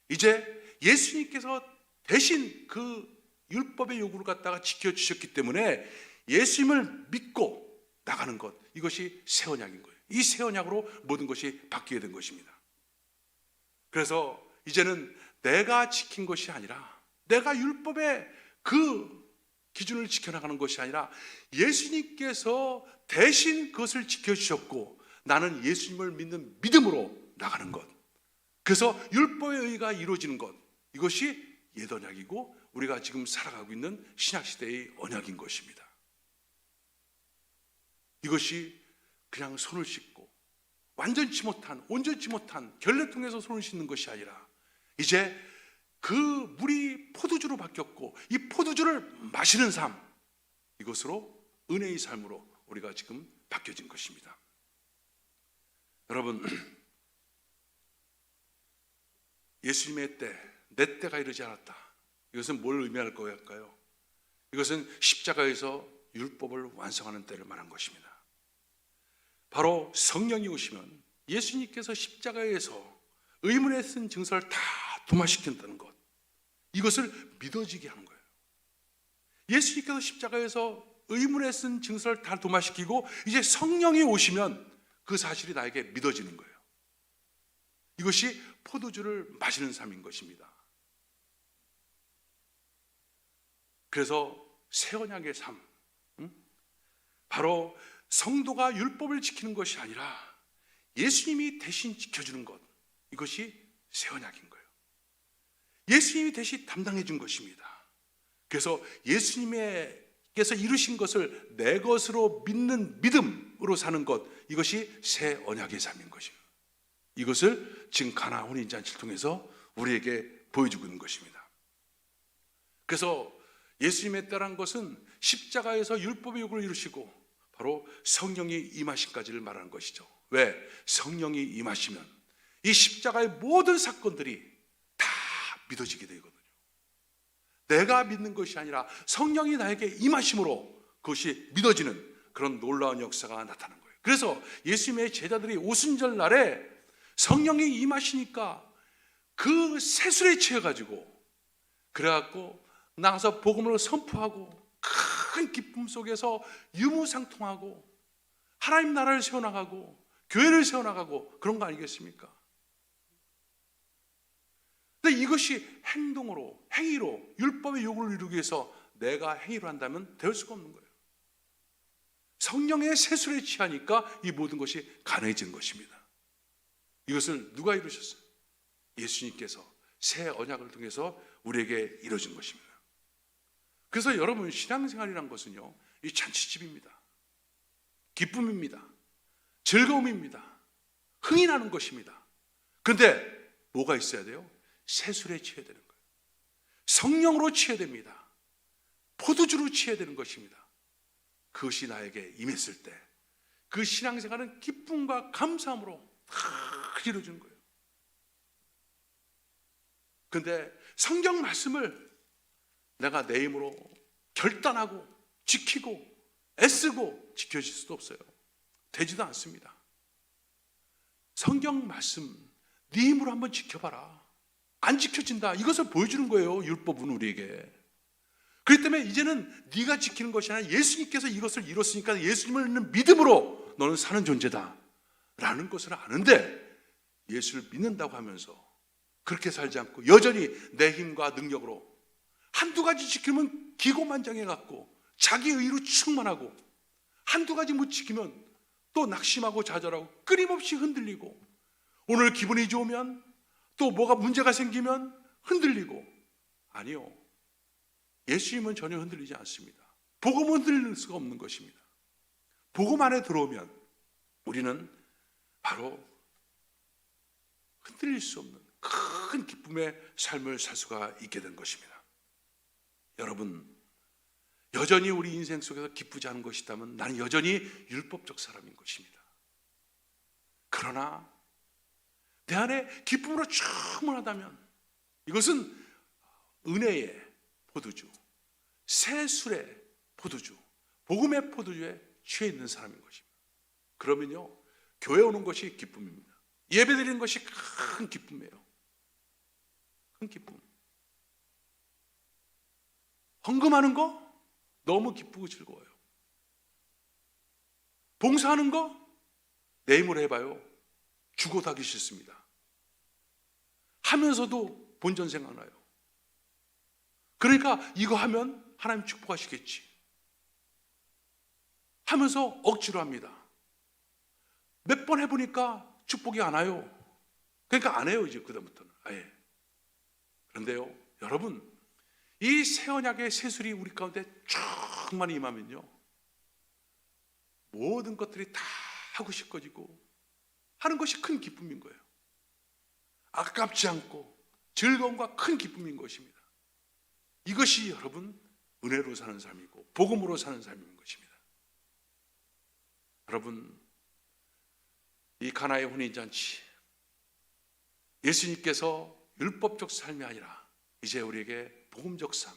이제 예수님께서 대신 그 율법의 요구를 갖다가 지켜주셨기 때문에 예수님을 믿고 나가는 것, 이것이 새 언약인 거예요. 이 새 언약으로 모든 것이 바뀌게 된 것입니다. 그래서 이제는 내가 지킨 것이 아니라, 내가 율법의 그 기준을 지켜나가는 것이 아니라 예수님께서 대신 그것을 지켜주셨고 나는 예수님을 믿는 믿음으로 나가는 것, 그래서 율법의 의가 이루어지는 것, 이것이 옛 언약이고 우리가 지금 살아가고 있는 신약시대의 언약인 것입니다. 이것이 그냥 손을 씻고 완전치 못한, 온전치 못한 결례통에서 손을 씻는 것이 아니라 이제 그 물이 포도주로 바뀌었고 이 포도주를 마시는 삶, 이것으로 은혜의 삶으로 우리가 지금 바뀌어진 것입니다. 여러분, 예수님의 때, 내 때가 이르지 않았다. 이것은 뭘 의미할 거일까요? 이것은 십자가에서 율법을 완성하는 때를 말한 것입니다. 바로 성령이 오시면 예수님께서 십자가에서 의문에 쓴 증서를 다 도마시킨다는 것, 이것을 믿어지게 하는 거예요. 예수님께서 십자가에서 의문에 쓴 증서를 다 도마시키고 이제 성령이 오시면 그 사실이 나에게 믿어지는 거예요. 이것이 포도주를 마시는 삶인 것입니다. 그래서 새 언약의 삶, 바로 성도가 율법을 지키는 것이 아니라 예수님이 대신 지켜주는 것, 이것이 새 언약인 거예요. 예수님이 대신 담당해 준 것입니다. 그래서 예수님께서 이루신 것을 내 것으로 믿는 믿음으로 사는 것, 이것이 새 언약의 삶인 것입니다. 이것을 지금 가나 혼인잔치를 통해서 우리에게 보여주고 있는 것입니다. 그래서 예수님의 때란 것은 십자가에서 율법의 요구를 이루시고 바로 성령이 임하신까지를 말하는 것이죠. 왜? 성령이 임하시면 이 십자가의 모든 사건들이 다 믿어지게 되거든요. 내가 믿는 것이 아니라 성령이 나에게 임하심으로 그것이 믿어지는 그런 놀라운 역사가 나타나는 거예요. 그래서 예수님의 제자들이 오순절 날에 성령이 임하시니까 그 세술에 취해가지고 그래갖고 나가서 복음을 선포하고 큰 기쁨 속에서 유무상통하고 하나님 나라를 세워나가고 교회를 세워나가고 그런 거 아니겠습니까? 근데 이것이 행동으로, 행위로 율법의 요구를 이루기 위해서 내가 행위로 한다면 될 수가 없는 거예요. 성령의 세술에 취하니까 이 모든 것이 가능해지는 것입니다. 이것을 누가 이루셨어요? 예수님께서 새 언약을 통해서 우리에게 이루어진 것입니다. 그래서 여러분, 신앙생활이란 것은요, 이 잔치집입니다. 기쁨입니다. 즐거움입니다. 흥이 나는 것입니다. 그런데 뭐가 있어야 돼요? 세술에 취해야 되는 거예요. 성령으로 취해야 됩니다. 포도주로 취해야 되는 것입니다. 그것이 나에게 임했을 때 그 신앙생활은 기쁨과 감사함으로 다 이루어지는 거예요. 그런데 성경 말씀을 내가 내 힘으로 결단하고 지키고 애쓰고 지켜질 수도 없어요. 되지도 않습니다. 성경 말씀 네 힘으로 한번 지켜봐라. 안 지켜진다. 이것을 보여주는 거예요. 율법은 우리에게. 그렇기 때문에 이제는 네가 지키는 것이 아니라 예수님께서 이것을 이뤘으니까 예수님을 믿는 믿음으로 너는 사는 존재다 라는 것을 아는데, 예수를 믿는다고 하면서 그렇게 살지 않고 여전히 내 힘과 능력으로 한두 가지 지키면 기고만장해갖고 자기 의로 충만하고, 한두 가지 못 지키면 또 낙심하고 좌절하고 끊임없이 흔들리고, 오늘 기분이 좋으면 또 뭐가 문제가 생기면 흔들리고. 아니요, 예수님은 전혀 흔들리지 않습니다. 복음은 흔들릴 수가 없는 것입니다. 복음 안에 들어오면 우리는 바로 흔들릴 수 없는 큰 기쁨의 삶을 살 수가 있게 된 것입니다. 여러분, 여전히 우리 인생 속에서 기쁘지 않은 것이 있다면 나는 여전히 율법적 사람인 것입니다. 그러나 내 안에 기쁨으로 충만하다면 이것은 은혜의 포도주, 새 술의 포도주, 복음의 포도주에 취해 있는 사람인 것입니다. 그러면요, 교회 오는 것이 기쁨입니다. 예배 드리는 것이 큰 기쁨이에요. 큰 기쁨. 헌금하는 거 너무 기쁘고 즐거워요. 봉사하는 거 내 힘으로 해봐요. 죽어도 하기 싫습니다. 하면서도 본전 생각나요. 그러니까 이거 하면 하나님 축복하시겠지 하면서 억지로 합니다. 몇 번 해보니까 축복이 안 와요. 그러니까 안 해요, 이제 그다음부터는 아예. 그런데요, 여러분, 이 새 언약의 새술이 우리 가운데 충만히 임하면요, 모든 것들이 다 하고 싶어지고 하는 것이 큰 기쁨인 거예요. 아깝지 않고 즐거움과 큰 기쁨인 것입니다. 이것이 여러분 은혜로 사는 삶이고 복음으로 사는 삶인 것입니다. 여러분, 이 가나의 혼인잔치, 예수님께서 율법적 삶이 아니라 이제 우리에게 복음적 삶,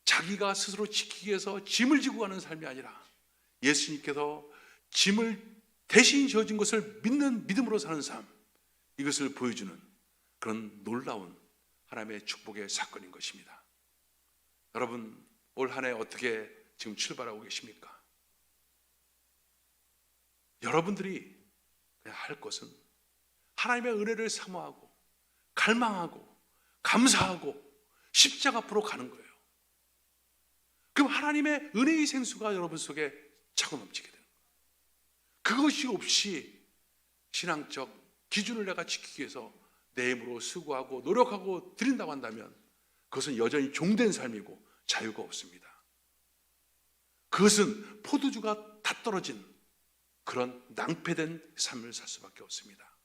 자기가 스스로 지키기 위해서 짐을 지고 가는 삶이 아니라 예수님께서 짐을 대신 져진 것을 믿는 믿음으로 사는 삶, 이것을 보여주는 그런 놀라운 하나님의 축복의 사건인 것입니다. 여러분, 올 한 해 어떻게 지금 출발하고 계십니까? 여러분들이 그냥 할 것은 하나님의 은혜를 사모하고 갈망하고 감사하고 십자가 앞으로 가는 거예요. 그럼 하나님의 은혜의 생수가 여러분 속에 차고 넘치게 되는 거예요. 그것이 없이 신앙적 기준을 내가 지키기 위해서 내 힘으로 수고하고 노력하고 드린다고 한다면 그것은 여전히 종된 삶이고 자유가 없습니다. 그것은 포도주가 다 떨어진 그런 낭패된 삶을 살 수밖에 없습니다.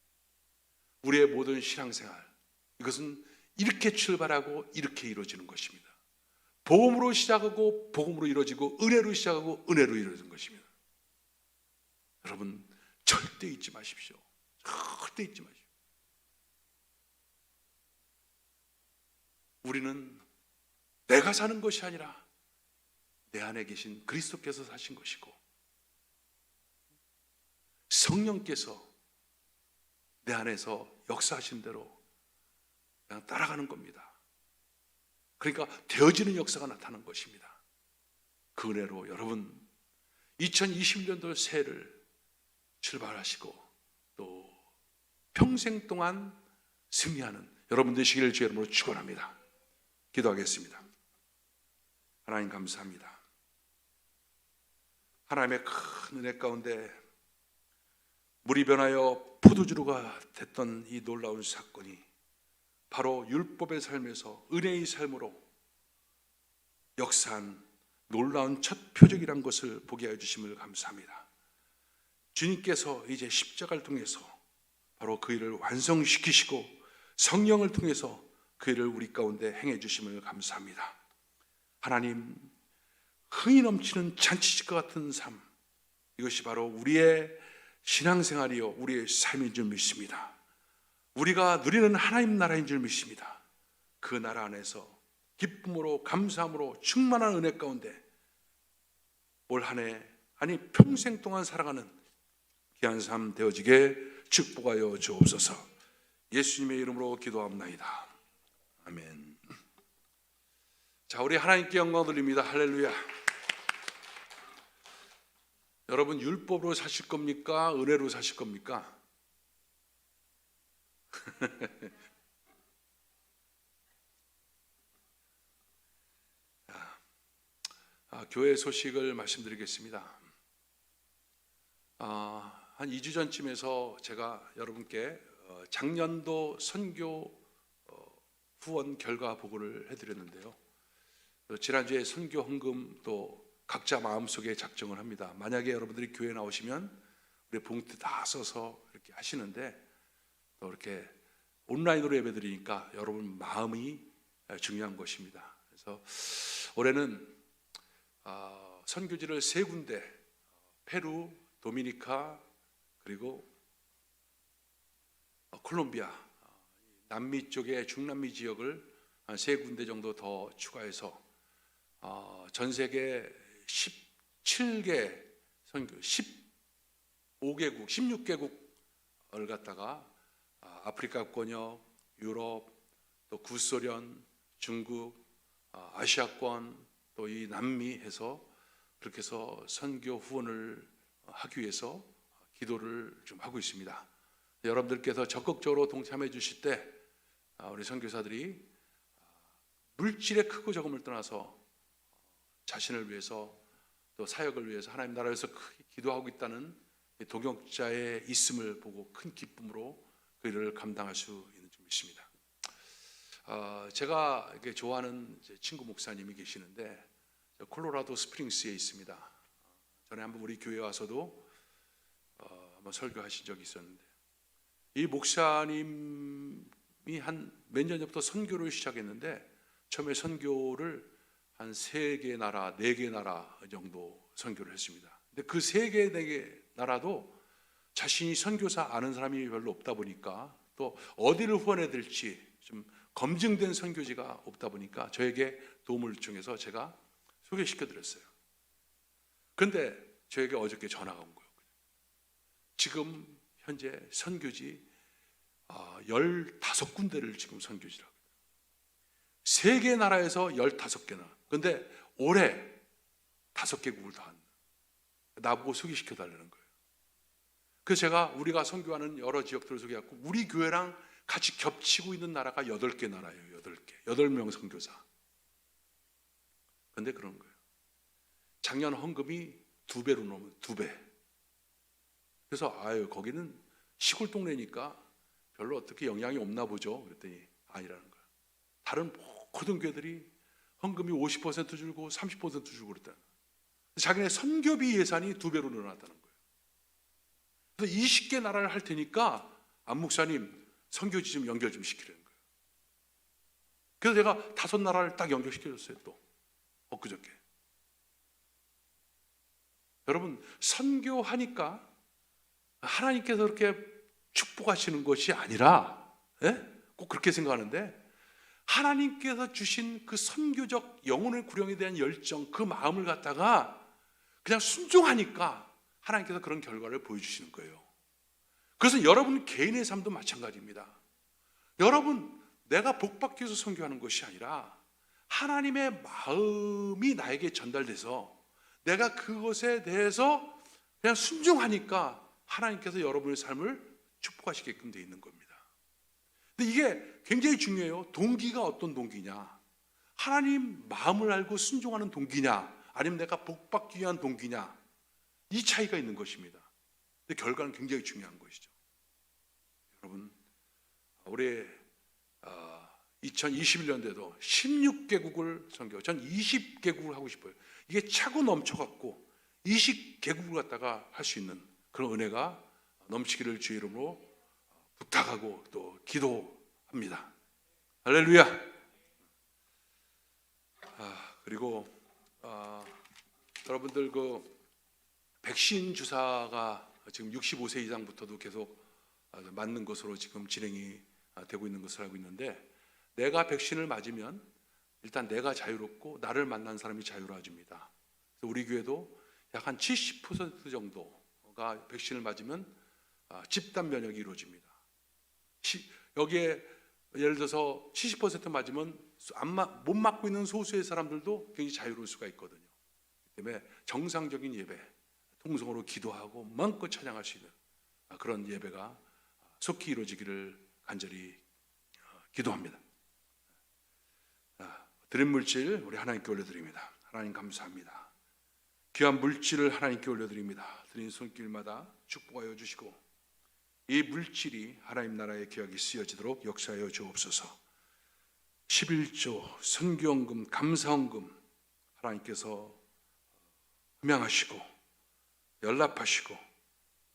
우리의 모든 신앙생활, 이것은 이렇게 출발하고 이렇게 이루어지는 것입니다. 복음으로 시작하고 복음으로 이루어지고 은혜로 시작하고 은혜로 이루어지는 것입니다. 여러분, 절대 잊지 마십시오. 절대 잊지 마십시오. 우리는 내가 사는 것이 아니라 내 안에 계신 그리스도께서 사신 것이고 성령께서 내 안에서 역사하신 대로 그냥 따라가는 겁니다. 그러니까 되어지는 역사가 나타나는 것입니다. 그 은혜로 여러분 2021년도 새해를 출발하시고 또 평생 동안 승리하는 여러분 되시기를 주의 이름으로 축원합니다. 기도하겠습니다. 하나님 감사합니다. 하나님의 큰 은혜 가운데 물이 변하여 포도주로가 됐던 이 놀라운 사건이 바로 율법의 삶에서 은혜의 삶으로 역사한 놀라운 첫 표적이란 것을 보게 하여 주심을 감사합니다. 주님께서 이제 십자가를 통해서 바로 그 일을 완성시키시고 성령을 통해서 그 일을 우리 가운데 행해 주심을 감사합니다. 하나님, 흥이 넘치는 잔치집과 같은 삶, 이것이 바로 우리의 신앙생활이요 우리의 삶인 줄 믿습니다. 우리가 누리는 하나님 나라인 줄 믿습니다. 그 나라 안에서 기쁨으로 감사함으로 충만한 은혜 가운데 올 한 해 아니 평생 동안 살아가는 귀한 삶 되어지게 축복하여 주옵소서. 예수님의 이름으로 기도합나이다. 아멘. 자, 우리 하나님께 영광 돌립니다. 할렐루야. 여러분, 율법으로 사실 겁니까? 은혜로 사실 겁니까? 교회 소식을 말씀드리겠습니다. 한 2주 전쯤에서 제가 여러분께 작년도 선교 후원 결과 보고를 해드렸는데요. 지난주에 선교 헌금도 각자 마음속에 작정을 합니다. 만약에 여러분들이 교회 나오시면 우리 봉투 다 써서 이렇게 하시는데 또 이렇게 온라인으로 예배드리니까 여러분 마음이 중요한 것입니다. 그래서 올해는 선교지를 3군데, 페루, 도미니카 그리고 콜롬비아, 남미 쪽의 중남미 지역을 한 3군데 정도 더 추가해서 전 세계 17개 선교 15개국 16개국을 갖다가 아프리카권역, 유럽, 또 구소련, 중국, 아시아권, 또 이 남미 해서 그렇게 해서 선교 후원을 하기 위해서 기도를 좀 하고 있습니다. 여러분들께서 적극적으로 동참해 주실 때 우리 선교사들이 물질의 크고 적음을 떠나서 자신을 위해서 또 사역을 위해서 하나님 나라에서 크게 기도하고 있다는 동역자의 있음을 보고 큰 기쁨으로 그 일을 감당할 수 있는 줄 믿습니다. 제가 이렇게 좋아하는 친구 목사님이 계시는데 콜로라도 스프링스에 있습니다. 전에 한번 우리 교회 와서도 한번 설교하신 적이 있었는데 이 목사님이 한 몇 년 전부터 선교를 시작했는데 처음에 선교를 한 3개 나라, 4개 나라 정도 선교를 했습니다. 근데 그 3개, 4개 나라도 자신이 선교사 아는 사람이 별로 없다 보니까 또 어디를 후원해야 될지 좀 검증된 선교지가 없다 보니까 저에게 도움을 요청해서 제가 소개시켜 드렸어요. 그런데 저에게 어저께 전화가 온 거예요. 지금 현재 선교지 15군데를 지금 선교지라고. 3개 나라에서 15개나. 그런데 올해 5개국을 다 한다. 나보고 소개시켜 달라는 거예요. 그래서 제가 우리가 선교하는 여러 지역들을 소개하고 우리 교회랑 같이 겹치고 있는 나라가 8개 나라예요. 8개. 8명 선교사. 그런데 그런 거예요. 작년 헌금이 2배로 넘어요. 2배. 그래서 거기는 시골 동네니까 별로 어떻게 영향이 없나 보죠. 그랬더니 아니라는 거예요. 다른 모든 교회들이 헌금이 50% 줄고 30% 줄고 그랬다. 자기네 선교비 예산이 2배로 늘어났다는 거예요. 그래서 20개 나라를 할 테니까 안 목사님 선교지 좀 연결 좀 시키라는 거예요. 그래서 제가 5 나라를 딱 연결시켜줬어요. 또 엊그저께. 여러분 선교하니까 하나님께서 그렇게 축복하시는 것이 아니라 꼭 그렇게 생각하는데 하나님께서 주신 그 선교적 영혼의 구령에 대한 열정, 그 마음을 갖다가 그냥 순종하니까 하나님께서 그런 결과를 보여주시는 거예요. 그래서 여러분 개인의 삶도 마찬가지입니다. 여러분 내가 복받기 위해서 선교하는 것이 아니라 하나님의 마음이 나에게 전달돼서 내가 그것에 대해서 그냥 순종하니까 하나님께서 여러분의 삶을 축복하시게끔 되어 있는 겁니다. 근데 이게 굉장히 중요해요. 동기가 어떤 동기냐? 하나님 마음을 알고 순종하는 동기냐? 아니면 내가 복받기 위한 동기냐? 이 차이가 있는 것입니다. 근데 결과는 굉장히 중요한 것이죠. 여러분, 올해 2021년도에도 16개국을 선교, 전 20개국을 하고 싶어요. 이게 차고 넘쳐갖고 20개국을 갖다가 할 수 있는 그런 은혜가 넘치기를 주의 이름으로 부탁하고 또 기도합니다. 할렐루야. 그리고 여러분들 그 백신 주사가 지금 65세 이상부터도 계속 맞는 것으로 지금 진행이 되고 있는 것을 알고 있는데 내가 백신을 맞으면 일단 내가 자유롭고 나를 만난 사람이 자유로워집니다. 우리 교회도 약 한 70% 정도가 백신을 맞으면 집단 면역이 이루어집니다. 여기에 예를 들어서 70% 맞으면 못 맞고 있는 소수의 사람들도 굉장히 자유로울 수가 있거든요. 그렇기 때문에 정상적인 예배, 통성으로 기도하고 마음껏 찬양할 수 있는 그런 예배가 속히 이루어지기를 간절히 기도합니다. 드린 물질 우리 하나님께 올려드립니다. 하나님 감사합니다. 귀한 물질을 하나님께 올려드립니다. 드린 손길마다 축복하여 주시고 이 물질이 하나님 나라의 계약이 쓰여지도록 역사하여 주옵소서. 11조 선교헌금, 감사헌금 하나님께서 흠양하시고 연락하시고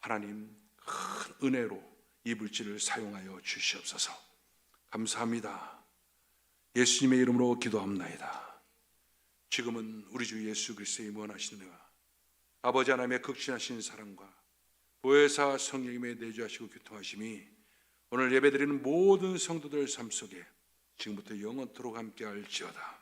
하나님 큰 은혜로 이 물질을 사용하여 주시옵소서. 감사합니다. 예수님의 이름으로 기도합나이다. 지금은 우리 주 예수 그리스도의 무한하신 은혜와 아버지 하나님의 극진하신 사랑과 보혜사 성령님의 내주하시고 교통하심이 오늘 예배드리는 모든 성도들 삶 속에 지금부터 영원토록 함께할지어다.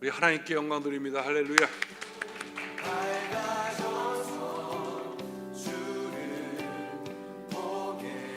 우리 하나님께 영광 드립니다. 할렐루야.